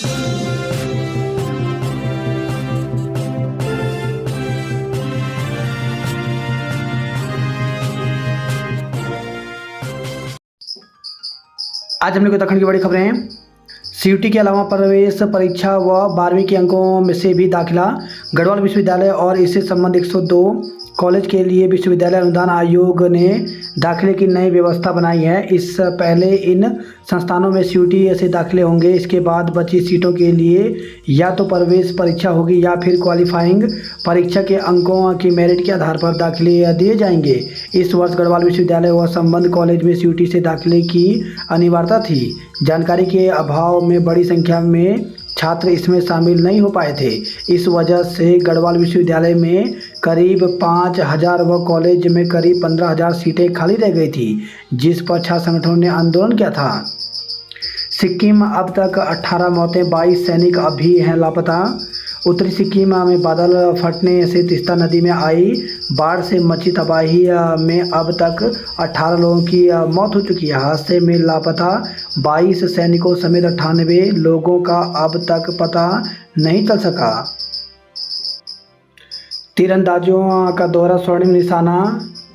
आज हम लोग उत्तराखंड की बड़ी खबरें हैं। सीयूटी के अलावा प्रवेश परीक्षा व 12वीं के अंकों में से भी दाखिला। गढ़वाल विश्वविद्यालय और इससे संबंधित 102 कॉलेज के लिए विश्वविद्यालय अनुदान आयोग ने दाखिले की नई व्यवस्था बनाई है। इस पहले इन संस्थानों में सीयूटी से दाखिले होंगे। इसके बाद बची सीटों के लिए या तो प्रवेश परीक्षा होगी या फिर क्वालिफाइंग परीक्षा के अंकों की मेरिट के आधार पर दाखिले दिए जाएंगे। इस वर्ष गढ़वाल विश्वविद्यालय व संबद्ध कॉलेज में सीयूटी से दाखिले की अनिवार्यता थी। जानकारी के अभाव में बड़ी संख्या में छात्र इसमें शामिल नहीं हो पाए थे। इस वजह से गढ़वाल विश्वविद्यालय में करीब 5,000 व कॉलेज में करीब 15,000 सीटें खाली रह गई थी, जिस पर छात्र संगठनों ने आंदोलन किया था। सिक्किम अब तक 18 मौतें, 22 सैनिक अभी हैं लापता। उत्तरी सिक्किम में बादल फटने से तीस्ता नदी में आई बाढ़ से मची तबाही में अब तक 18 लोगों की मौत हो चुकी है। हादसे में लापता 22 सैनिकों समेत 98 लोगों का अब तक पता नहीं चल सका। तीरंदाजों का दोहरा स्वर्णिम निशाना।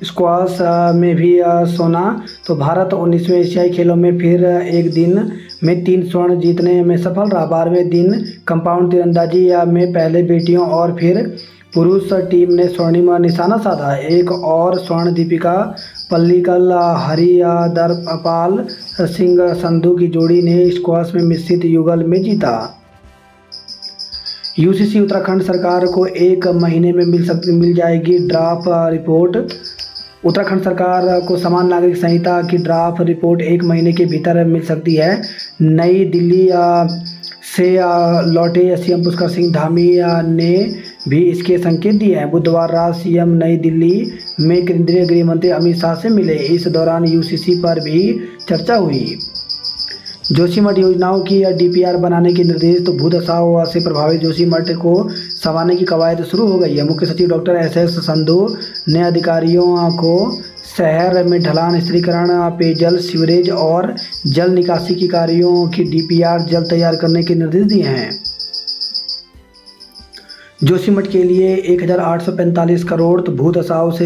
स्क्वाश में भी सोना। तो भारत 19वें एशियाई खेलों में फिर एक दिन में 3 स्वर्ण जीतने में सफल रहा। 12वें दिन कंपाउंड तीरंदाजी में पहले बेटियों और फिर पुरुष टीम ने स्वर्णिम निशाना साधा। एक और स्वर्ण दीपिका पल्लिकल हरिदरपाल सिंह संधू की जोड़ी ने स्क्वाश में मिश्रित युगल में जीता। यूसीसी उत्तराखंड सरकार को 1 महीने में मिल जाएगी ड्राफ्ट रिपोर्ट। उत्तराखंड सरकार को समान नागरिक संहिता की ड्राफ्ट रिपोर्ट 1 महीने के भीतर मिल सकती है। नई दिल्ली से लौटे सीएम पुष्कर सिंह धामी ने भी इसके संकेत दिए हैं। बुधवार रात सीएम नई दिल्ली में केंद्रीय गृह मंत्री अमित शाह से मिले। इस दौरान यूसीसी पर भी चर्चा हुई। जोशीमठ योजनाओं की डीपीआर बनाने के निर्देश। तो भूदशाओं से प्रभावित जोशीमठ को संवारने की कवायद शुरू हो गई है। मुख्य सचिव डॉक्टर एस संधू ने अधिकारियों को शहर में ढलान, स्थिरीकरण, पेयजल, सीवरेज और जल निकासी के कार्यों की डीपीआर जल्द तैयार करने के निर्देश दिए हैं। जोशीमठ के लिए 1,845 करोड़। तो भूदशाओं से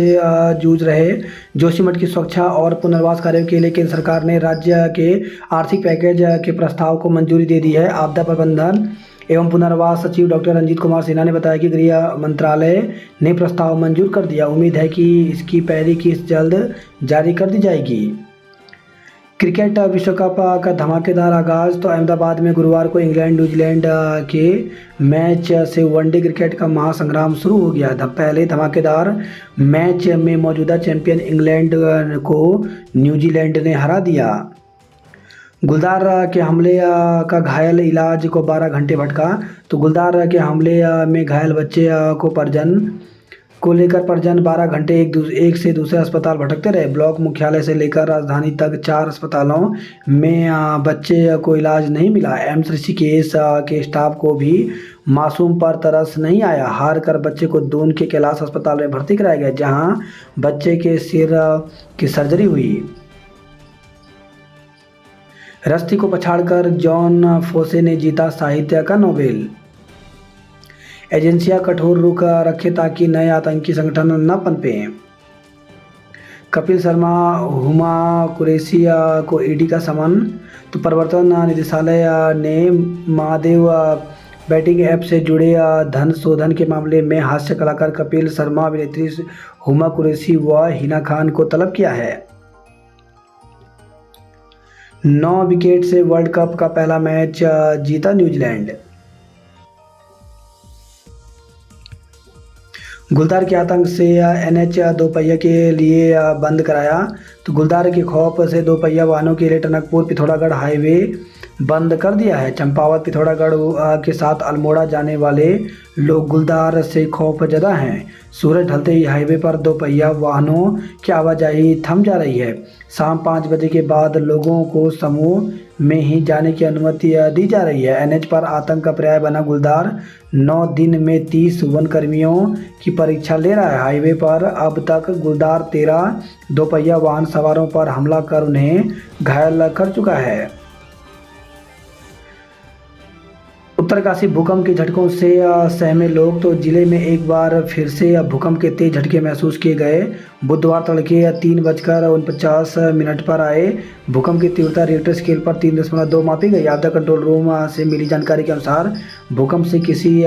जूझ रहे जोशीमठ की सुरक्षा और पुनर्वास कार्यों के लिए केंद्र सरकार ने राज्य के आर्थिक पैकेज के प्रस्ताव को मंजूरी दे दी है। आपदा प्रबंधन एवं पुनर्वास सचिव डॉक्टर रंजीत कुमार सिन्हा ने बताया कि गृह मंत्रालय ने प्रस्ताव मंजूर कर दिया। उम्मीद है कि इसकी पहली किस्त जल्द जारी कर दी जाएगी। क्रिकेट विश्व कप का धमाकेदार आगाज। तो अहमदाबाद में गुरुवार को इंग्लैंड न्यूजीलैंड के मैच से वनडे क्रिकेट का महासंग्राम शुरू हो गया था। पहले धमाकेदार मैच में मौजूदा चैंपियन इंग्लैंड को न्यूजीलैंड ने हरा दिया। गुलदार के हमले का घायल इलाज को 12 घंटे भटका। तो गुलदार के हमले में घायल बच्चे को लेकर परिजन 12 घंटे एक से दूसरे अस्पताल भटकते रहे। ब्लॉक मुख्यालय से लेकर राजधानी तक 4 अस्पतालों में बच्चे को इलाज नहीं मिला। एम्स ऋषिकेश के स्टाफ को भी मासूम पर तरस नहीं आया। हार कर बच्चे को दून के कैलाश अस्पताल में भर्ती कराया गया, जहां बच्चे के सिर की सर्जरी हुई। रस्ती को पछाड़कर जॉन फोसे ने जीता साहित्य का नोबेल। एजेंसियां कठोर रुख रखे ताकि नए आतंकी संगठन न पनपे। कपिल शर्मा, हुमा कुरैशी को ईडी का समन। तो प्रवर्तन निदेशालय ने महादेव बैटिंग ऐप से जुड़े धन शोधन के मामले में हास्य कलाकार कपिल शर्मा, अभिनेत्री हुमा कुरैशी व हिना खान को तलब किया है। 9 विकेट से वर्ल्ड कप का पहला मैच जीता न्यूजीलैंड। गुलदार के आतंक से एनएच 2 पहिया के लिए बंद कराया। तो गुलदार के खौफ से 2 पहिया वाहनों के लिए टनकपुर पिथौरागढ़ हाईवे बंद कर दिया है। चंपावत पिथौरागढ़ के साथ अल्मोड़ा जाने वाले लोग गुलदार से खौफजदा हैं। सूरज ढलते ही हाईवे पर 2 पहिया वाहनों की आवाजाही थम जा रही है। शाम 5 बजे के बाद लोगों को समूह में ही जाने की अनुमति दी जा रही है। एनएच पर आतंक का पर्याय बना गुलदार 9 दिन में 30 वन कर्मियों की परीक्षा ले रहा है। हाईवे पर अब तक गुलदार 13 2 पहिया वाहन सवारों पर हमला कर उन्हें घायल कर चुका है। उत्तरकाशी भूकंप के झटकों से सहमे लोग। तो जिले में एक बार फिर से भूकंप के तेज झटके महसूस किए गए। बुधवार तड़के 3:49 पर आए भूकंप की तीव्रता रिक्टर स्केल पर 3.2 मापी गई। आपदा कंट्रोल रूम से मिली जानकारी के अनुसार भूकंप से किसी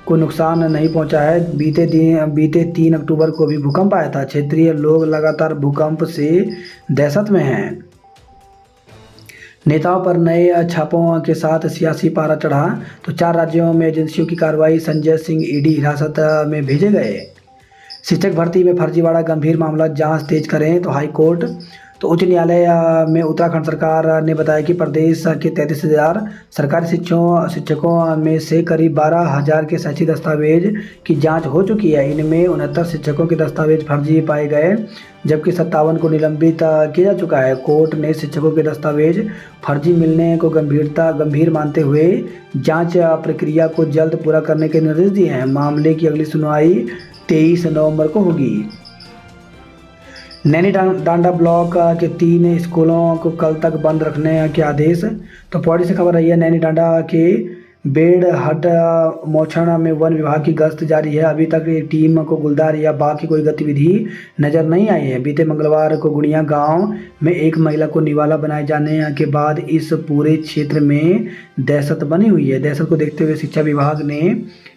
को नुकसान नहीं पहुंचा है। बीते 3 अक्टूबर को भी भूकंप आया था। क्षेत्रीय लोग लगातार भूकंप से दहशत में हैं। नेताओं पर नए छापों के साथ सियासी पारा चढ़ा। तो 4 राज्यों में एजेंसियों की कार्रवाई। संजय सिंह ईडी हिरासत में भेजे गए। शिक्षक भर्ती में फर्जीवाड़ा गंभीर मामला, जांच तेज करें। तो हाई कोर्ट। तो उच्च न्यायालय में उत्तराखंड सरकार ने बताया कि प्रदेश के 33,000 सरकारी शिक्षकों में से करीब 12,000 के शैक्षिक दस्तावेज की जांच हो चुकी है। इनमें 69 शिक्षकों के दस्तावेज फर्जी पाए गए, जबकि 57 को निलंबित किया जा चुका है। कोर्ट ने शिक्षकों के दस्तावेज फर्जी मिलने को गंभीर मानते हुए जांच प्रक्रिया को जल्द पूरा करने के निर्देश दिए हैं। मामले की अगली सुनवाई 23 नवंबर को होगी। नैनी डांडा ब्लॉक के 3 स्कूलों को कल तक बंद रखने के आदेश। तो पौड़ी से खबर रही है, नैनी डांडा के बेड़हट मोछण में वन विभाग की गश्त जारी है। अभी तक टीम को गुलदार या बाघ की कोई गतिविधि नजर नहीं आई है। बीते मंगलवार को गुड़िया गांव में एक महिला को निवाला बनाए जाने के बाद इस पूरे क्षेत्र में दहशत बनी हुई है। दहशत को देखते हुए शिक्षा विभाग ने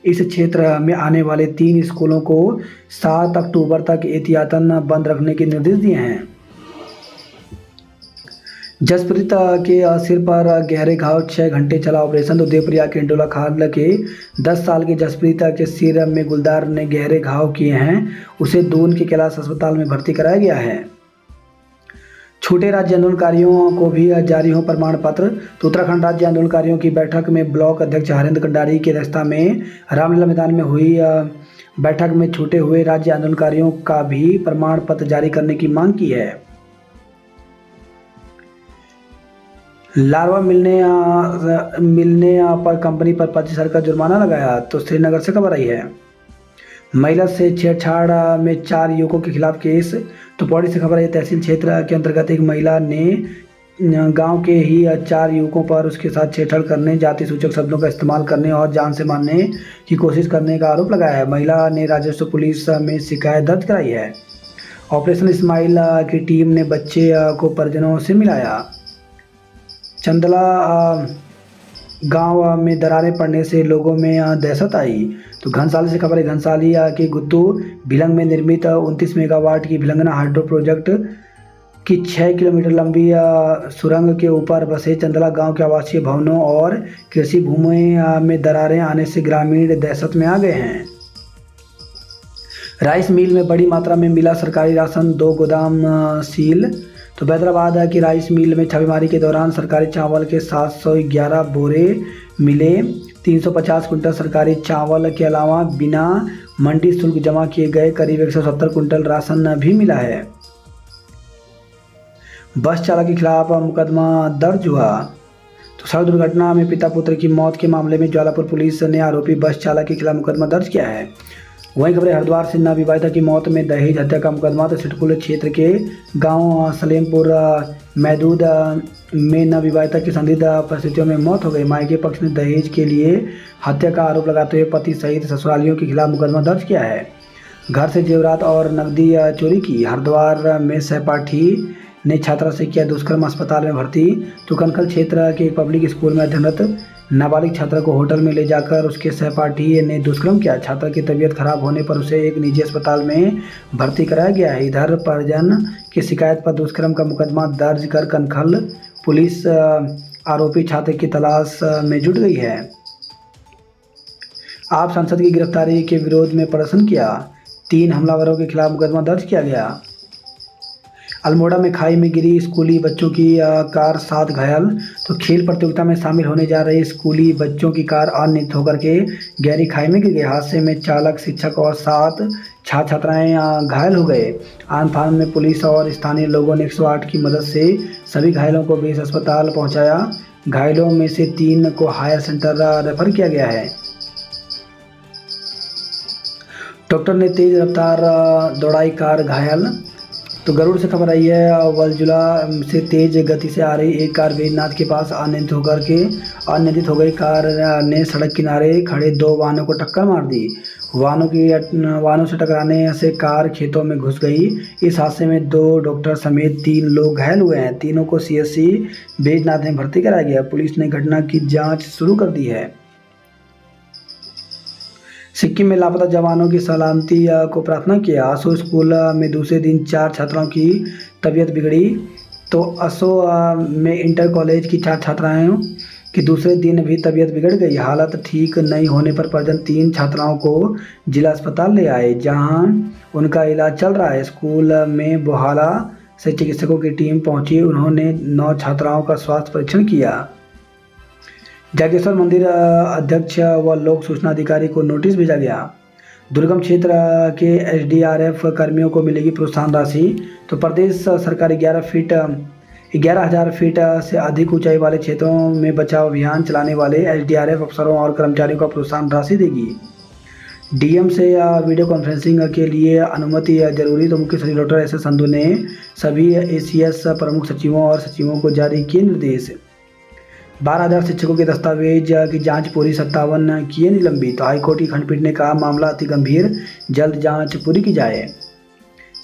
इस क्षेत्र में आने वाले 3 स्कूलों को 7 अक्टूबर तक एहतियातन बंद रखने के निर्देश दिए हैं। जसप्रीत के सिर पर गहरे घाव, 6 घंटे चला ऑपरेशन। तो देवप्रिया के इंडोला खाल के 10 साल के जसप्रीत के सिर में गुलदार ने गहरे घाव किए हैं। उसे दून के कैलाश अस्पताल में भर्ती कराया गया है। छूटे राज्य आंदोलनकारियों को भी जारी हो प्रमाण पत्र। तो उत्तराखंड राज्य आंदोलनकारियों की बैठक में ब्लॉक अध्यक्ष हरेंद्र कंडारी की अध्यक्षता में रामलीला मैदान में हुई बैठक में छूटे हुए राज्य आंदोलनकारियों का भी प्रमाण पत्र जारी करने की मांग की है। लार्वा मिलने पर कंपनी पर 25,000 का जुर्माना लगाया। तो श्रीनगर से खबर आई है, महिला से छेड़छाड़ में 4 युवकों के खिलाफ केस। तो पौड़ी से खबर है, तहसील क्षेत्र के अंतर्गत एक महिला ने गांव के ही 4 युवकों पर उसके साथ छेड़छाड़ करने, जाति सूचक शब्दों का इस्तेमाल करने और जान से मारने की कोशिश करने का आरोप लगाया है। महिला ने राजस्व पुलिस में शिकायत दर्ज कराई है। ऑपरेशन इस्माइल की टीम ने बच्चे को परिजनों से मिलाया। चंदला गांव में दरारें पड़ने से लोगों में दहशत आई। तो घनसाली से खबर है, घनसाली के गुत्तू भिलंग में निर्मित 29 मेगावाट की भिलंगना हाइड्रो प्रोजेक्ट की 6 किलोमीटर लंबी सुरंग के ऊपर बसे चंदला गांव के आवासीय भवनों और कृषि भूमि में दरारें आने से ग्रामीण दहशत में आ गए हैं। राइस मिल में बड़ी मात्रा में मिला सरकारी राशन, 2 गोदाम सील। तो हैदराबाद की राइस मिल में छापेमारी के दौरान सरकारी चावल के 711 बोरे मिले। 350 कुंटल सरकारी चावल के अलावा बिना मंडी शुल्क जमा किए गए करीब 170 कुंटल राशन भी मिला है। बस चालक के खिलाफ मुकदमा दर्ज हुआ। तो सड़क दुर्घटना में पिता पुत्र की मौत के मामले में ज्वालापुर पुलिस ने आरोपी बस चालक के खिलाफ मुकदमा दर्ज किया है। वहीं खबर हरिद्वार से नवविवाहिता की मौत में दहेज हत्या का मुकदमा। तो सिटकुल क्षेत्र के गांव सलेमपुर मैदूद में नवविवाहिता की संदिग्ध परिस्थितियों में मौत हो गई। मायके पक्ष ने दहेज के लिए हत्या का आरोप लगाते हुए पति सहित ससुरालियों के खिलाफ मुकदमा दर्ज किया है। घर से जेवरात और नकदी चोरी की। हरिद्वार में सहपाठी ने छात्रा से किया दुष्कर्म, अस्पताल में भर्ती। तो कनखल क्षेत्र के एक पब्लिक स्कूल में अध्ययनरत नाबालिग छात्रा को होटल में ले जाकर उसके सहपाठी ने दुष्कर्म किया। छात्रा की तबीयत खराब होने पर उसे एक निजी अस्पताल में भर्ती कराया गया है। इधर परिजन की शिकायत पर दुष्कर्म का मुकदमा दर्ज कर कनखल पुलिस आरोपी छात्र की तलाश में जुट गई है। आप सांसद की गिरफ्तारी के विरोध में प्रदर्शन किया। 3 हमलावरों के खिलाफ मुकदमा दर्ज किया गया। अल्मोड़ा में खाई में गिरी स्कूली बच्चों की कार, 7 घायल। तो खेल प्रतियोगिता में शामिल होने जा रहे स्कूली बच्चों की कार अनियंत्रित होकर के गहरी खाई में गिर गई। हादसे में चालक, शिक्षक और 7 छात्र छात्राएं घायल हो गए। आन फान में पुलिस और स्थानीय लोगों ने 108 की मदद से सभी घायलों को बेस अस्पताल पहुंचाया। घायलों में से 3 को हायर सेंटर रेफर किया गया है। डॉक्टर ने तेज रफ्तार दौड़ाई कार, घायल। तो गरुड़ से खबर आई है, वलजुला से तेज गति से आ रही एक कार बैजनाथ के पास अनियंत्रित हो गई। कार ने सड़क किनारे खड़े दो वाहनों को टक्कर मार दी। वाहनों से टकराने से कार खेतों में घुस गई। इस हादसे में 2 डॉक्टर समेत 3 लोग घायल हुए हैं। तीनों को सीएससी बैजनाथ में भर्ती कराया गया। पुलिस ने घटना की जांच शुरू कर दी है। सिक्किम में लापता जवानों की सलामती को प्रार्थना किया। आसो स्कूल में दूसरे दिन 4 छात्राओं की तबीयत बिगड़ी। तो असो में इंटर कॉलेज की 4 छात्राओं की दूसरे दिन भी तबीयत बिगड़ गई। हालत ठीक नहीं होने पर परिजन 3 छात्राओं को जिला अस्पताल ले आए, जहां उनका इलाज चल रहा है। स्कूल में बोहाला से चिकित्सकों की टीम पहुंची। उन्होंने 9 छात्राओं का स्वास्थ्य परीक्षण किया। जागेश्वर मंदिर अध्यक्ष व लोक सूचना अधिकारी को नोटिस भेजा गया। दुर्गम क्षेत्र के एसडीआरएफ कर्मियों को मिलेगी प्रोत्साहन राशि। तो प्रदेश सरकार 11,000 फीट से अधिक ऊंचाई वाले क्षेत्रों में बचाव अभियान चलाने वाले एसडीआरएफ अफसरों और कर्मचारियों को प्रोत्साहन राशि देगी। डीएम से वीडियो कॉन्फ्रेंसिंग के लिए अनुमति जरूरी। तो मुख्य सचिव डॉक्टर एस संधू ने सभी एसीएस प्रमुख सचिवों और सचिवों को जारी किए निर्देश। 12,000 शिक्षकों के दस्तावेज की जांच पूरी, 57 किए निलंबित। तो हाईकोर्ट की खंडपीठ ने कहा मामला अति गंभीर, जल्द जांच पूरी की जाए।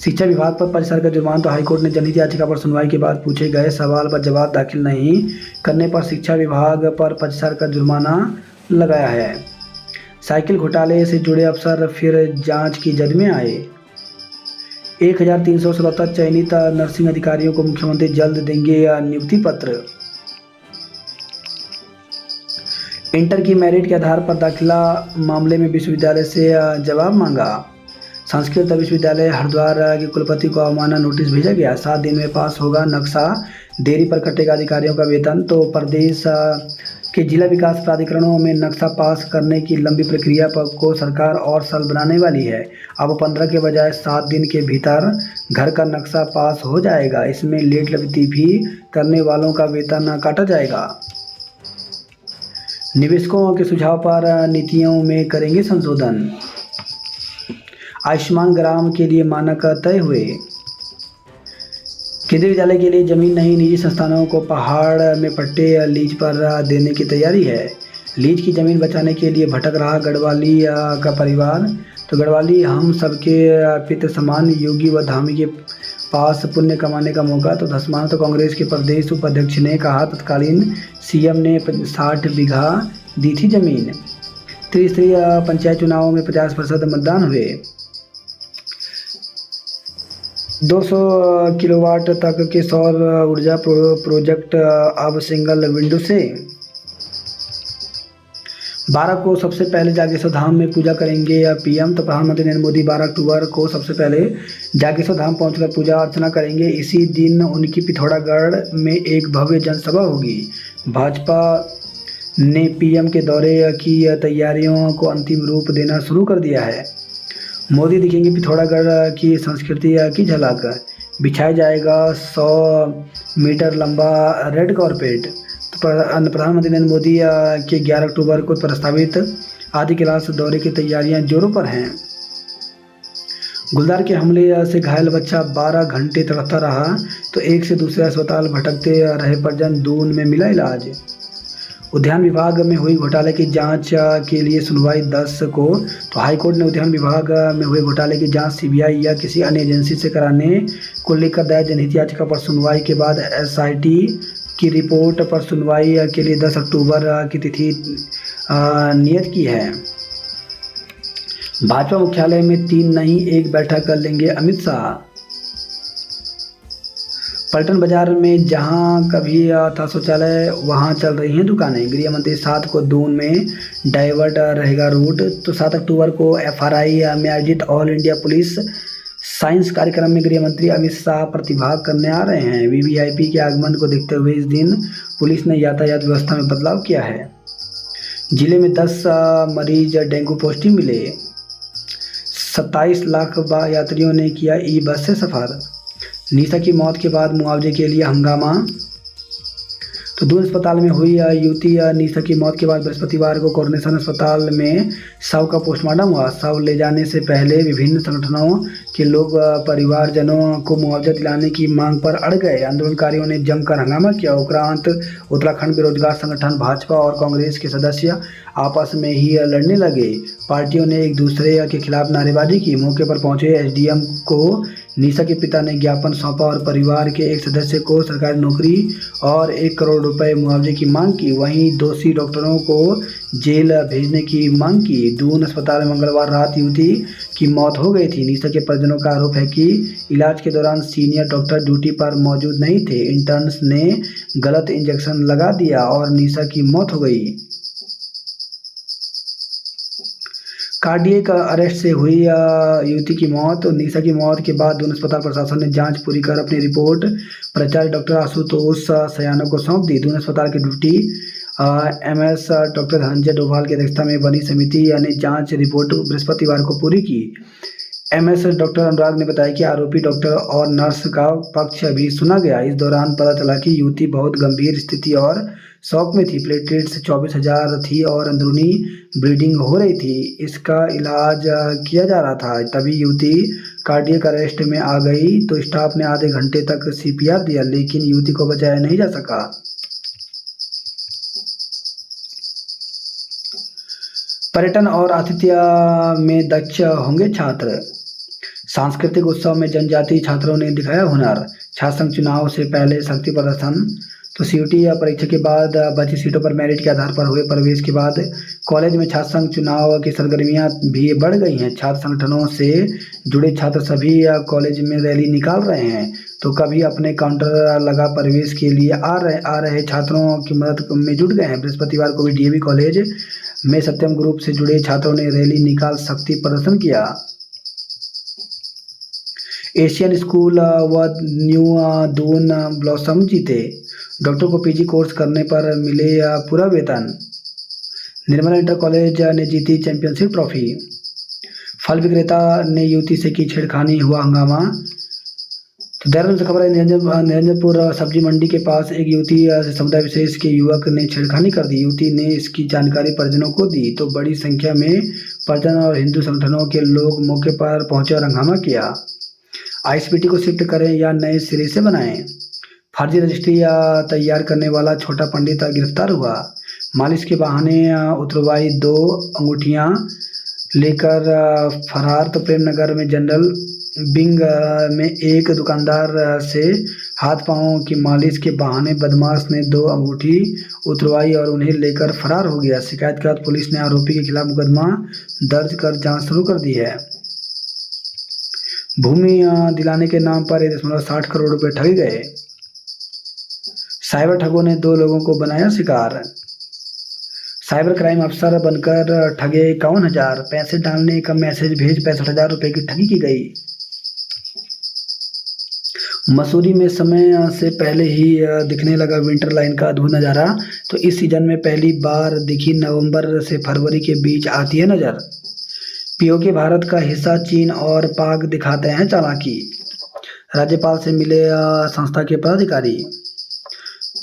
शिक्षा विभाग पर 5,000 का जुर्माना। तो हाईकोर्ट ने जनहित याचिका पर सुनवाई के बाद पूछे गए सवाल पर जवाब दाखिल नहीं करने पर शिक्षा विभाग पर 5,000 का जुर्माना लगाया है। साइकिल घोटाले से जुड़े अफसर फिर जांच की जद में आए। 1,377 चयनित नर्सिंग अधिकारियों को मुख्यमंत्री जल्द देंगे नियुक्ति पत्र। इंटर की मेरिट के आधार पर दाखिला मामले में विश्वविद्यालय से जवाब मांगा। संस्कृत विश्वविद्यालय हरिद्वार के कुलपति को अवमानना नोटिस भेजा गया। 7 दिन में पास होगा नक्शा, देरी पर कटेगा अधिकारियों का वेतन। तो प्रदेश के जिला विकास प्राधिकरणों में नक्शा पास करने की लंबी प्रक्रिया को सरकार और सरल बनाने वाली है। अब 15 के बजाय 7 दिन के भीतर घर का नक्शा पास हो जाएगा। इसमें लेट लगती भी करने वालों का वेतन काटा जाएगा। निवेशकों के सुझाव पर नीतियों में करेंगे संशोधन। आयुष्मान ग्राम के लिए मानक तय हुए। केंद्रीय विद्यालय के लिए जमीन नहीं, निजी संस्थानों को पहाड़ में पट्टे लीज पर देने की तैयारी है। लीज की जमीन बचाने के लिए भटक रहा गढ़वाली का परिवार। तो गढ़वाली हम सबके पितृ समान, योगी व धामी के पास पुण्य कमाने का मौका। तो धसमाना। तो कांग्रेस के प्रदेश उपाध्यक्ष ने कहा तत्कालीन सीएम ने 60 बीघा दी थी जमीन। त्रिस्तरीय पंचायत चुनावों में 50% मतदान हुए। 200 किलोवाट तक के सौर ऊर्जा प्रोजेक्ट अब सिंगल विंडो से। 12 को सबसे पहले जागेश्वर धाम में पूजा करेंगे पीएम। तो प्रधानमंत्री नरेंद्र मोदी 12 अक्टूबर को सबसे पहले जागेश्वर धाम पहुंचकर पूजा अर्चना करेंगे। इसी दिन उनकी पिथौरागढ़ में एक भव्य जनसभा होगी। भाजपा ने पीएम के दौरे की तैयारियों को अंतिम रूप देना शुरू कर दिया है। मोदी दिखेंगे पिथौरागढ़ की संस्कृति की झलक। बिछाया जाएगा 100 मीटर लंबा रेड कारपेट। प्रधानमंत्री नरेंद्र मोदी के 11 अक्टूबर को प्रस्तावित आदि क्लास दौरे की तैयारियां जोरों पर हैं। गुलदार के हमले से घायल बच्चा 12 घंटे तड़पता रहा। तो एक से दूसरे अस्पताल भटकते रहे परिजन, दून में मिला इलाज। उद्यान विभाग में हुई घोटाले की जांच के लिए सुनवाई 10 को। तो हाईकोर्ट ने उद्यान विभाग में हुए घोटाले की जांच सीबीआई या किसी अन्य एजेंसी से कराने को लेकर दायर जनहित याचिका पर सुनवाई के बाद एसआईटी की रिपोर्ट पर सुनवाई के लिए 10 अक्टूबर की तिथि नियत की है। भाजपा मुख्यालय में 3 नहीं 1 बैठक कर लेंगे अमित शाह। पलटन बाजार में जहां कभी था शौचालय, वहां चल रही हैं दुकानें। गृह मंत्री 7 को दून में डाइवर्ट रहेगा रूट। तो 7 अक्टूबर को एफआरआई में आयोजित ऑल इंडिया पुलिस साइंस कार्यक्रम में गृह मंत्री अमित शाह प्रतिभाग करने आ रहे हैं। वीवीआईपी के आगमन को देखते हुए इस दिन पुलिस ने यातायात व्यवस्था में बदलाव किया है। जिले में 10 मरीज डेंगू पॉजिटिव मिले। 27 लाख यात्रियों ने किया ई बस से सफर। निशा की मौत के बाद मुआवजे के लिए हंगामा। तो दून अस्पताल में हुई युवती निशा की मौत के बाद बृहस्पतिवार को कोरोनेशन अस्पताल में शव का पोस्टमार्टम हुआ। शव ले जाने से पहले विभिन्न संगठनों के लोग परिवारजनों को मुआवजा दिलाने की मांग पर अड़ गए। आंदोलनकारियों ने जमकर हंगामा किया। उपरांत उत्तराखंड बेरोजगार संगठन भाजपा और कांग्रेस के सदस्य आपस में ही लड़ने लगे। पार्टियों ने एक दूसरे के खिलाफ नारेबाजी की। मौके पर पहुंचे एसडीएम को निशा के पिता ने ज्ञापन सौंपा और परिवार के एक सदस्य को सरकारी नौकरी और 1 करोड़ रुपए मुआवजे की मांग की। वहीं दोषी डॉक्टरों को जेल भेजने की मांग की। दून अस्पताल में मंगलवार रात युवती की मौत हो गई थी। निशा के परिजनों का आरोप है कि इलाज के दौरान सीनियर डॉक्टर ड्यूटी पर मौजूद नहीं थे। इंटर्न्स ने गलत इंजेक्शन लगा दिया और निशा की मौत हो गई। कार्डियक अरेस्ट से हुई युवती की मौत। निशा की मौत के बाद दून अस्पताल प्रशासन ने जांच पूरी कर अपनी रिपोर्ट प्राचार्य डॉक्टर आशुतोष सयानो को सौंप दी। दून अस्पताल की duty MS doctor Dhananjay Doval की अध्यक्षता में बनी समिति ने जांच रिपोर्ट बृहस्पतिवार को पूरी की। एमएस डॉक्टर अनुराग ने बताया कि आरोपी डॉक्टर और नर्स का पक्ष भी सुना गया। इस दौरान पता चला कि युवती बहुत गंभीर स्थिति और शॉक में थी। प्लेटलेट्स 24,000 थी और अंदरूनी ब्लीडिंग हो रही थी। इसका इलाज किया जा रहा था। तभी युवती कार्डियक अरेस्ट में आ गई तो स्टाफ ने आधे घंटे तक सीपीआर दिया, लेकिन युवती को बचाया नहीं जा सका। पर्यटन और आतिथ्य में दक्ष होंगे छात्र। सांस्कृतिक उत्सव में जनजातीय छात्रों ने दिखाया हुनर। छात्र संघ चुनाव से पहले शक्ति प्रदर्शन। तो सीयूटी या परीक्षा के बाद बची सीटों पर मेरिट के आधार पर हुए प्रवेश के बाद कॉलेज में छात्र संघ चुनाव की सरगर्मियां भी बढ़ गई हैं। छात्र संगठनों से जुड़े छात्र सभी कॉलेज में रैली निकाल रहे हैं। तो कभी अपने काउंटर लगा प्रवेश के लिए आ रहे छात्रों की मदद में जुट गए हैं। बृहस्पतिवार को भी डीएवी कॉलेज में सत्यम ग्रुप से जुड़े छात्रों ने रैली निकाल शक्ति प्रदर्शन किया। एशियन स्कूल व न्यू दून ब्लॉसम जीते। डॉक्टर को पीजी कोर्स करने पर मिले पूरा वेतन। निर्मला इंटर कॉलेज ने जीती चैंपियनशिप ट्रॉफी। फल विक्रेता ने युवती से की छेड़खानी, हुआ हंगामा। तो देहरादून से खबर है, निरंजनपुर सब्जी मंडी के पास एक युवती से समुदाय विशेष के युवक ने छेड़खानी कर दी। युवती ने इसकी जानकारी परिजनों को दी तो बड़ी संख्या में परिजन और हिंदू संगठनों के लोग मौके पर पहुंचे और हंगामा किया। आईएसबीटी को शिफ्ट करें या नए सिरे से बनाएं। फर्जी रजिस्ट्री तैयार करने वाला छोटा पंडित गिरफ्तार हुआ। मालिश के बहाने उतरवाई 2 अंगूठियां लेकर फरार। तो प्रेमनगर में जनरल बिंग में एक दुकानदार से हाथ पांव की मालिश के बहाने बदमाश ने 2 अंगूठी उतरवाई और उन्हें लेकर फरार हो गया। शिकायत के बाद पुलिस ने आरोपी के खिलाफ मुकदमा दर्ज कर जांच शुरू कर दी है। भूमि दिलाने के नाम पर 1.60 करोड़ रुपए ठगे गए। साइबर ठगों ने 2 लोगों को बनाया शिकार। साइबर क्राइम अफसर बनकर ठगे 51,000। पैसे डालने का मैसेज भेज 65,000 रुपए की ठगी की गई। मसूरी में समय से पहले ही दिखने लगा विंटर लाइन का अद्भुत नज़ारा। तो इस सीजन में पहली बार दिखी नवंबर से फरवरी के बीच आती है नज़र। पीओके भारत का हिस्सा चीन और पाक दिखाते हैं चालाकी। राज्यपाल से मिले संस्था के पदाधिकारी।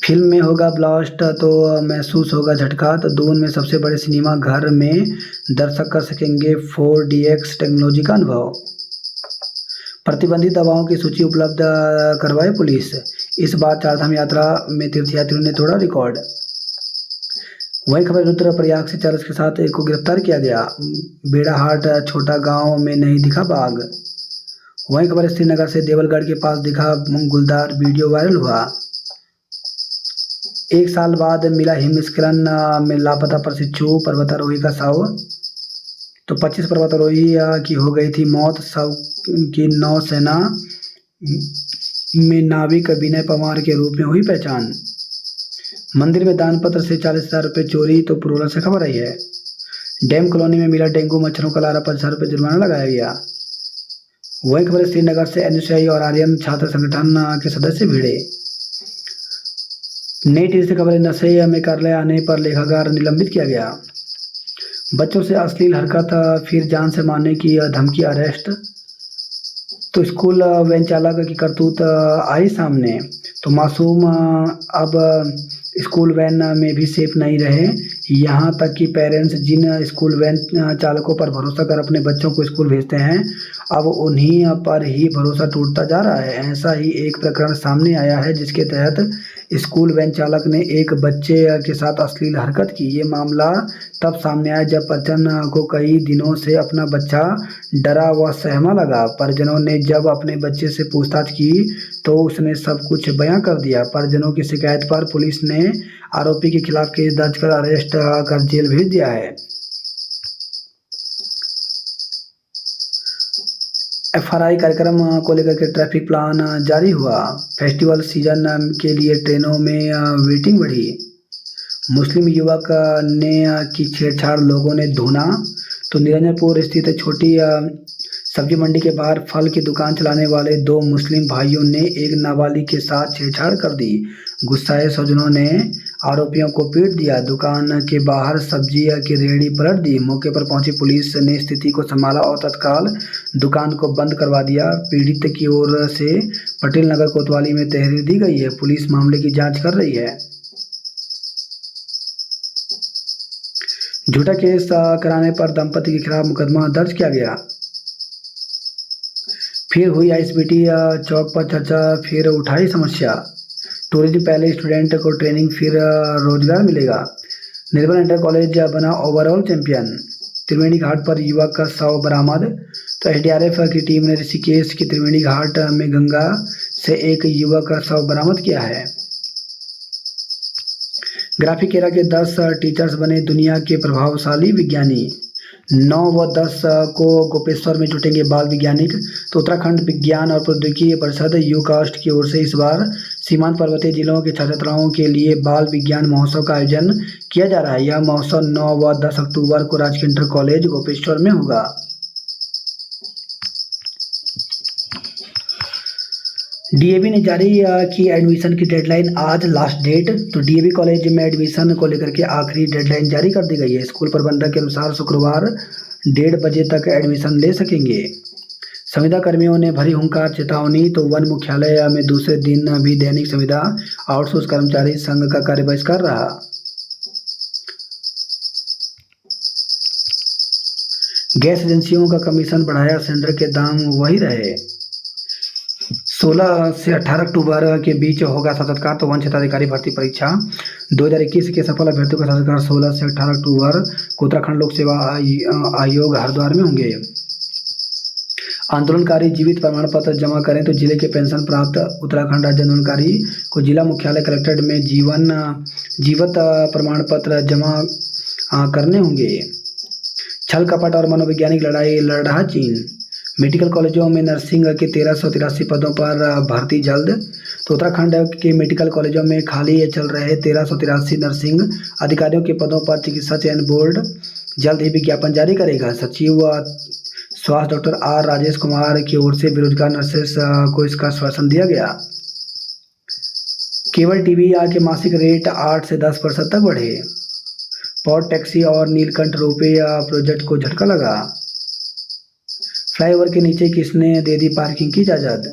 फिल्म में होगा ब्लास्ट तो महसूस होगा झटका। तो दून में सबसे बड़े सिनेमा घर में दर्शक कर सकेंगे 4DX टेक्नोलॉजी का अनुभव। प्रतिबंधित दवाओं की सूची उपलब्ध करवाए पुलिस। इस बार चारधाम यात्रा में तीर्थयात्रियों ने तोड़ा रिकॉर्ड। वही खबर रुद्रप्रयाग से चरस के साथ एक को गिरफ्तार किया गया। बेड़ाहाट छोटा गांव में नहीं दिखा बाघ। वही खबर श्रीनगर से देवलगढ़ के पास दिखा गुलदार, वीडियो वायरल हुआ। 1 साल बाद मिला हिमस्खलन में लापता प्रशिक्षु पर्वतारोही का शव। तो 25 पर्वतारोही की हो गई थी मौत। शव की नौसेना में नाविक विनय पवार के रूप में हुई पहचान। मंदिर में दान पत्र से 40,000 रुपये चोरी। तो पुरोला से खबर आई है। डैम कॉलोनी में मिला डेंगू मच्छरों का लारा, 50,000 रुपये जुर्माना लगाया गया। वही खबर श्रीनगर से एनएसयूआई और आर्यन छात्र संगठन के सदस्य भिड़े। नई टीवी से खबर, नशे में कार्यालय आने पर लेखाकार निलंबित किया गया। बच्चों से अश्लील हरकत फिर जान से मारने की धमकी, अरेस्ट। तो स्कूल वैन चालक की करतूत आई सामने। तो मासूम अब स्कूल वैन में भी सेफ नहीं रहे। यहाँ तक कि पेरेंट्स जिन स्कूल वैन चालकों पर भरोसा कर अपने बच्चों को स्कूल भेजते हैं, अब उन्हीं पर ही भरोसा टूटता जा रहा है। ऐसा ही एक प्रकरण सामने आया है जिसके तहत स्कूल वैन चालक ने एक बच्चे के साथ अश्लील हरकत की। ये मामला तब सामने आया जब परिजन को कई दिनों से अपना बच्चा डरा व सहमा लगा। परिजनों ने जब अपने बच्चे से पूछताछ की तो उसने सब कुछ बयां कर दिया। परिजनों की शिकायत पर पुलिस ने आरोपी के खिलाफ केस दर्ज कर अरेस्ट कर जेल भेज दिया है। एफआरआई कार्यक्रम को लेकर के ट्रैफिक प्लान जारी हुआ। फेस्टिवल सीजन के लिए ट्रेनों में वेटिंग बढ़ी। मुस्लिम युवक ने की छेड़छाड़, लोगों ने धुना। तो निरंजनपुर स्थित छोटी सब्जी मंडी के बाहर फल की दुकान चलाने वाले दो मुस्लिम भाइयों ने एक नाबालिग के साथ छेड़छाड़ कर दी। गुस्साए स्वजनों ने आरोपियों को पीट दिया। दुकान के बाहर सब्जी की रेहड़ी पलट दी। मौके पर पहुंची पुलिस ने स्थिति को संभाला और तत्काल दुकान को बंद करवा दिया। पीड़ित की ओर से पटेल नगर कोतवाली में तहरीर दी गई है। पुलिस मामले की जांच कर रही है। झूठा केस कराने पर दंपति के खिलाफ मुकदमा दर्ज किया गया। फिर हुई आईएसबीटी चौक पर चर्चा, फिर उठाई समस्या। टूरिज्म पहले स्टूडेंट को ट्रेनिंग, फिर रोजगार मिलेगा। निर्मल इंटर कॉलेज बना ओवरऑल चैंपियन। त्रिवेणी घाट पर युवक का शव बरामद। तो एसडीआरएफ की टीम ने ऋषिकेश की त्रिवेणी घाट में गंगा से एक युवक का शव बरामद किया है। ग्राफिकेरा के 10 टीचर्स बने दुनिया के प्रभावशाली विज्ञानी। 9 व 10 को गोपेश्वर में जुटेंगे बाल वैज्ञानिक। तो उत्तराखंड विज्ञान और प्रौद्योगिकी परिषद यूकास्ट की ओर से इस बार सीमांत पर्वतीय जिलों के छात्र छात्राओं के लिए बाल विज्ञान महोत्सव का आयोजन किया जा रहा है। यह महोत्सव 9 व 10 अक्टूबर को राजकीय इंटर कॉलेज गोपेश्वर में होगा। डीएवी ने जारी की एडमिशन की डेडलाइन, आज लास्ट डेट। तो डीएवी कॉलेज में एडमिशन को लेकर के आखिरी डेडलाइन जारी कर दी गई है। स्कूल प्रबंधक के अनुसार शुक्रवार 1:30 बजे तक एडमिशन ले सकेंगे। संविदा कर्मियों ने भरी हुंकार, चेतावनी। तो वन मुख्यालय में दूसरे दिन भी दैनिक संविदा आउटसोर्स कर्मचारी संघ का कार्य बहिष्कार रहा। गैस एजेंसियों का कमीशन बढ़ाया, सिलेंडर के दाम वही रहे। 16 से 18 अक्टूबर के बीच होगा साक्षात्कार। तो वन क्षेत्राधिकारी भर्ती परीक्षा 2021 के सफल अभ्यर्थियों का साक्षात्कार 16 से 18 अक्टूबर को उत्तराखंड लोक सेवा आयोग हरिद्वार में होंगे। आंदोलनकारी जीवित प्रमाण पत्र जमा करें तो जिले के पेंशन प्राप्त। उत्तराखंड राज्य आंदोलनकारी को जिला मुख्यालय कलेक्ट्रेट में जीवित प्रमाण पत्र जमा करने होंगे। छल कपट और मनोवैज्ञानिक लड़ाई लड़ रहा चीन। मेडिकल कॉलेजों में नर्सिंग के 1383 पदों पर भर्ती जल्द। तो उत्तराखंड के मेडिकल कॉलेजों में खाली चल रहे 1383 नर्सिंग अधिकारियों के पदों पर चिकित्सा चयन बोर्ड जल्द ही विज्ञापन जारी करेगा। सचिव स्वास्थ्य डॉक्टर आर राजेश कुमार की ओर से बेरोजगार नर्सेस को इसका आश्वासन दिया गया। केबल टीवी के मासिक रेट 8 से 10% तक बढ़े। पॉड टैक्सी और नीलकंठ रोपवे प्रोजेक्ट को झटका लगा। फ्लाईओवर के नीचे किसने दे दी पार्किंग की इजाजत।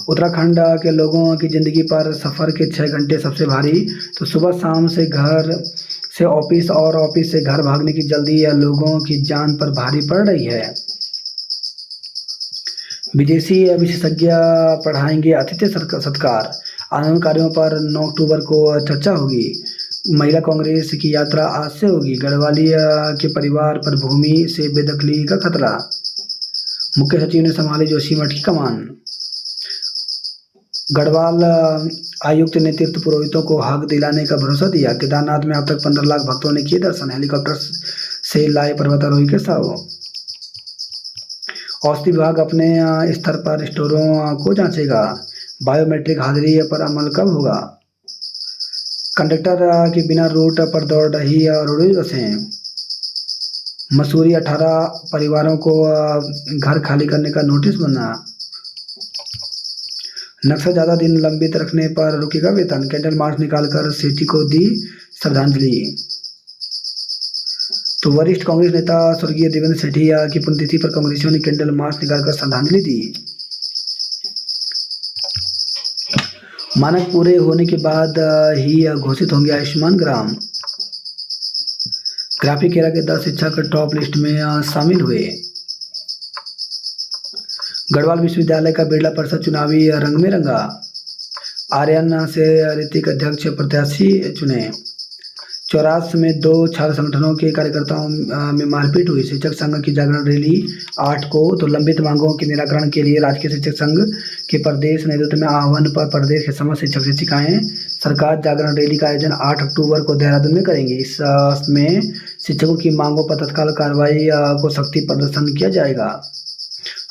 उत्तराखंड के लोगों की जिंदगी पर सफर के 6 घंटे सबसे भारी। तो सुबह शाम से घर से ऑफिस और ऑफिस से घर भागने की जल्दी या लोगों की जान पर भारी पड़ रही है। विदेशी विशेषज्ञ पढ़ाएंगे आतिथ्य सत्कार। आंदोलनकारियों पर 9 अक्टूबर को चर्चा होगी। महिला कांग्रेस की यात्रा आज से होगी। गढ़वाली के परिवार पर भूमि से बेदखली का खतरा। मुख्य सचिव ने संभाली जोशीमठ की कमान। गढ़वाल आयुक्त ने तीर्थ पुरोहितों को हक दिलाने का भरोसा दिया। केदारनाथ में अब तक 15 लाख भक्तों ने किए दर्शन। हेलीकॉप्टर से लाए पर्वतारोही के शव। औषधि विभाग अपने स्तर पर स्टोरों को जांचेगा। बायोमेट्रिक हाजिरी पर अमल कब होगा। कंडक्टर के बिना रूट पर दौड़ रही रोडवेज बसें। मसूरी 18 परिवारों को घर खाली करने का नोटिस बना। नक्सल ज्यादा दिन लंबित रखने पर रुकेगा वेतन। कैंडल मार्च निकालकर सेठी को दी श्रद्धांजलि। तो वरिष्ठ कांग्रेस नेता स्वर्गीय देवेंद्र सेठी की पुण्यतिथि पर कांग्रेसियों ने कैंडल मार्च निकालकर श्रद्धांजलि दी। मानक पूरे होने के बाद ही घोषित होंगे आयुष्मान ग्राम। ग्राफिक केरला के 10 शिक्षक टॉप लिस्ट में शामिल हुए। गढ़वाल विश्वविद्यालय का बिरला परिषद चुनावी रंग में रंगा। आर्यन से ऋतिक अध्यक्ष प्रत्याशी चुने। चौरास में 2 छात्र संगठनों के कार्यकर्ताओं में मारपीट हुई। शिक्षक संघ की जागरण रैली 8 को। तो लंबित मांगों के निराकरण के लिए राजकीय शिक्षक संघ के प्रदेश नेतृत्व में आह्वान पर प्रदेश के समस्त शिक्षक शिक्षिकाएं सरकार जागरण रैली का आयोजन 8 अक्टूबर को देहरादून में करेंगे। इसमें शिक्षकों की मांगों पर तत्काल कार्रवाई को शक्ति प्रदर्शन किया जाएगा।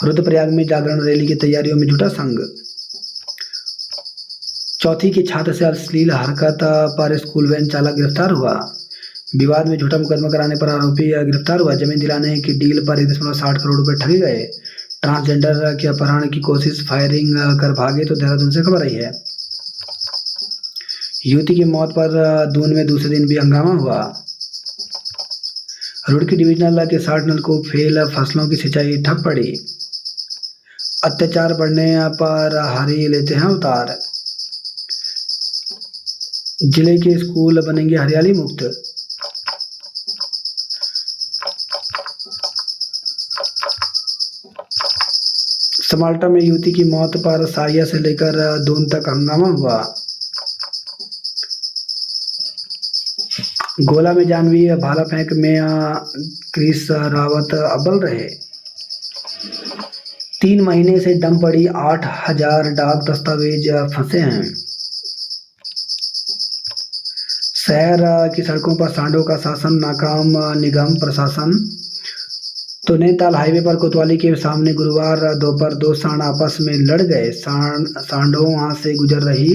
रुद्रप्रयाग में जागरण रैली की तैयारियों में जुटा संघ। चौथी की छात्र से अश्लील हरकत पर स्कूल वैन चालक गिरफ्तार हुआ। विवाद में झूठा मुकदमा कराने पर आरोपी गिरफ्तार हुआ। जमीन दिलाने की डील पर 1.60 करोड़ रुपए ठगे गए। ट्रांसजेंडर के अपहरण की कोशिश, फायरिंग कर भागे। तो देहरादून से खबर आई है। युवती की मौत पर दून में दूसरे दिन भी हंगामा हुआ। रुड़की डिविजनल के 60 नलकूप फेल, फसलों की सिंचाई ठप पड़ी। अत्याचार बढ़ने पर हरी लेते हैं अवतार। जिले के स्कूल बनेंगे हरियाली मुक्त। समाल्टा में युवती की मौत पर साहिया से लेकर दून तक हंगामा हुआ। गोला में जानवी भाला फेंक में क्रिस रावत अव्वल रहे। 3 महीने से डम पड़ी 8,000 डाक दस्तावेज फंसे हैं। शहर की सड़कों पर सांडों का शासन नाकाम, निगम प्रशासन। तो नैनीताल हाईवे पर कोतवाली के सामने गुरुवार दोपहर 2 सांड आपस में लड़ गए। सांडों वहां से गुजर रही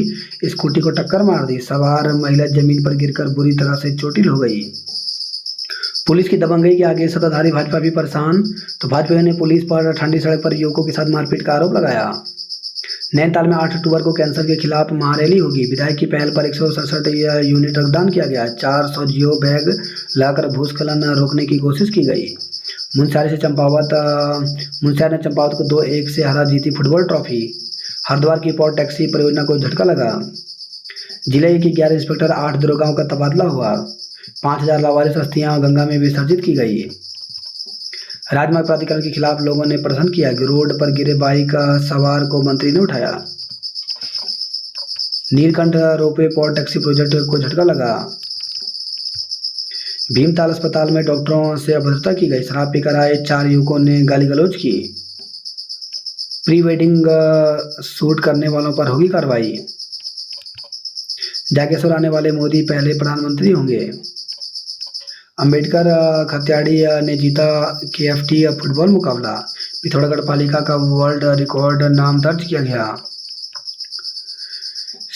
स्कूटी को टक्कर मार दी। सवार महिला जमीन पर गिरकर बुरी तरह से चोटिल हो गई। पुलिस की दबंगई के आगे सत्ताधारी भाजपा भी परेशान। तो भाजपा ने पुलिस पर ठंडी सड़क पर युवकों के साथ मारपीट का आरोप लगाया। नैनीताल में 8 अक्टूबर को कैंसर के खिलाफ महारैली होगी। विधायक की पहल पर 167 यूनिट रक्तदान किया गया। 400 जियो बैग लाकर भूस्खलन रोकने की कोशिश की गई। मुनस्यारी ने चंपावत को 2-1 से हरा, जीती फुटबॉल ट्रॉफी। हरिद्वार की पॉट टैक्सी परियोजना को झटका लगा। जिले के 11 इंस्पेक्टर 8 दरोगाओं का तबादला हुआ। 5,000 लावारिस अस्थियां गंगा में विसर्जित की गई। राजमार्ग प्राधिकरण के खिलाफ लोगों ने प्रदर्शन किया कि रोड पर गिरे बाइक सवार को मंत्री ने उठाया। Neelkanth ropeway pot taxi project को झटका लगा। भीमताल अस्पताल में डॉक्टरों से अभद्रता की गई। शराब पीकर आए 4 युवकों ने गाली गलौज की। प्री वेडिंग शूट करने वालों पर होगी कार्रवाई। जागेश्वर आने वाले मोदी पहले प्रधानमंत्री होंगे। अंबेडकर खत्याड़ी ने जीता KFT फुटबॉल मुकाबला। पिथौरागढ़ पालिका का वर्ल्ड रिकॉर्ड नाम दर्ज किया गया।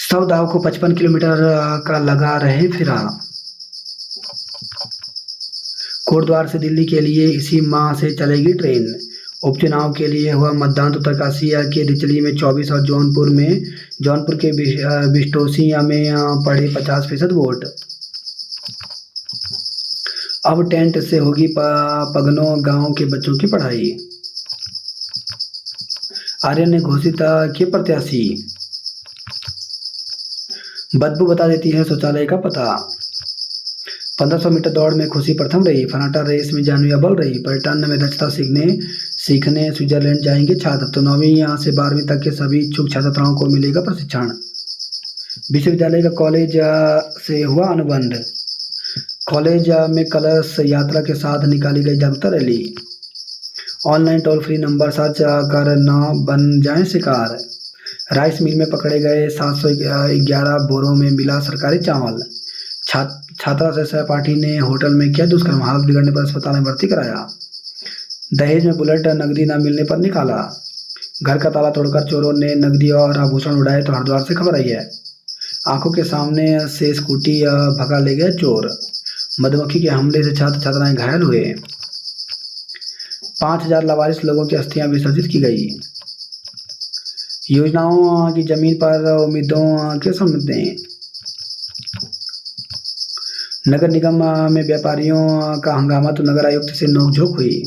सब दाव को 55 किलोमीटर का लगा रहे फिरा। कोटद्वार से दिल्ली के लिए इसी माह से चलेगी ट्रेन। उपचुनाव के लिए हुआ मतदान। तो उत्तरकाशी के रिचली में 24 और जौनपुर के बिस्टोसिया में पड़े 50% वोट। अब टेंट से होगी पगनों गांव के बच्चों की पढ़ाई। आर्यन ने घोषित किए प्रत्याशी। बदबू बता देती है शौचालय का पता। 1500 मीटर दौड़ में खुशी प्रथम रही। फनाटा रेस में जानवी अव्वल रही। पर्यटन में दक्षता सीखने स्विट्जरलैंड जाएंगे छात्र। तो 9वीं से 12वीं तक के सभी इच्छुक छात्र छात्राओं को मिलेगा प्रशिक्षण। विश्वविद्यालय का कॉलेज से हुआ अनुबंध। कॉलेज में कलश यात्रा के साथ निकाली गई जागरूकता rally. Online toll free number search कर न बन जाएं शिकार। राइस मिल में पकड़े गए 711 बोरों में मिला सरकारी चावल। छात्रा से सहपाठी ने होटल में किया दुष्कर्म। हालत बिगड़ने पर अस्पताल में भर्ती कराया। दहेज में बुलेट नकदी न मिलने पर निकाला। घर का ताला तोड़कर चोरों ने नकदी और आभूषण उड़ाए। तो हरिद्वार से खबर आई है। आंखों के सामने से स्कूटी भगा ले गए चोर। मधुमक्खी के हमले से छात्र छात्राएं घायल हुए। 5,000 लावारिस लोगों की अस्थियां विसर्जित की गई। योजनाओं की जमीन पर उम्मीदों के समझते। नगर निगम में व्यापारियों का हंगामा। तो नगर आयुक्त से नोकझोंक हुई।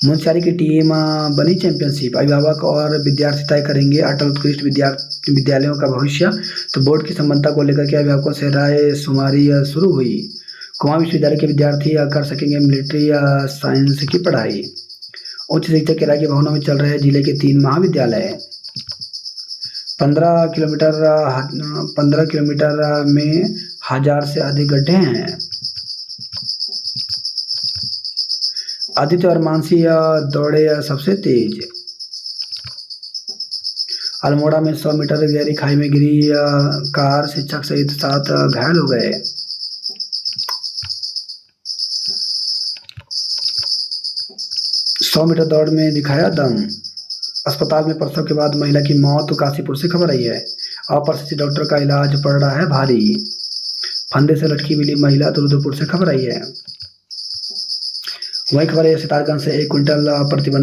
मुनस्यारी की टीम बनी चैंपियनशिप। अभिभावक और विद्यार्थी तय करेंगे अटल उत्कृष्ट विद्यालयों का भविष्य। तो बोर्ड की संबद्धता को लेकर के अभिभावकों से राय शुमारी शुरू हुई। कुमाऊं विश्वविद्यालय के विद्यार्थी कर सकेंगे मिलिट्री साइंस की पढ़ाई। उच्च शिक्षा के राज्य भवनों में चल रहे जिले के 3 महाविद्यालय। 15 किलोमीटर में 1000 से अधिक गड्ढे हैं। आदित्य और मानसी दौड़े सबसे तेज। अल्मोड़ा में 100 मीटर गहरी खाई में गिरी कार, शिक्षक सहित 7 घायल हो गए। सौ मीटर दौड़ में दिखाया दम। अस्पताल में प्रसव के बाद महिला की मौत। तो काशीपुर से खबर आई है। अप्रशिक्षित डॉक्टर का इलाज पड़ रहा है भारी। फंदे से लटकी मिली महिला। तो रुद्रपुर से खबर आई है। वही खबर है सितारगंज से 1 क्विंटल प्रतिबंधित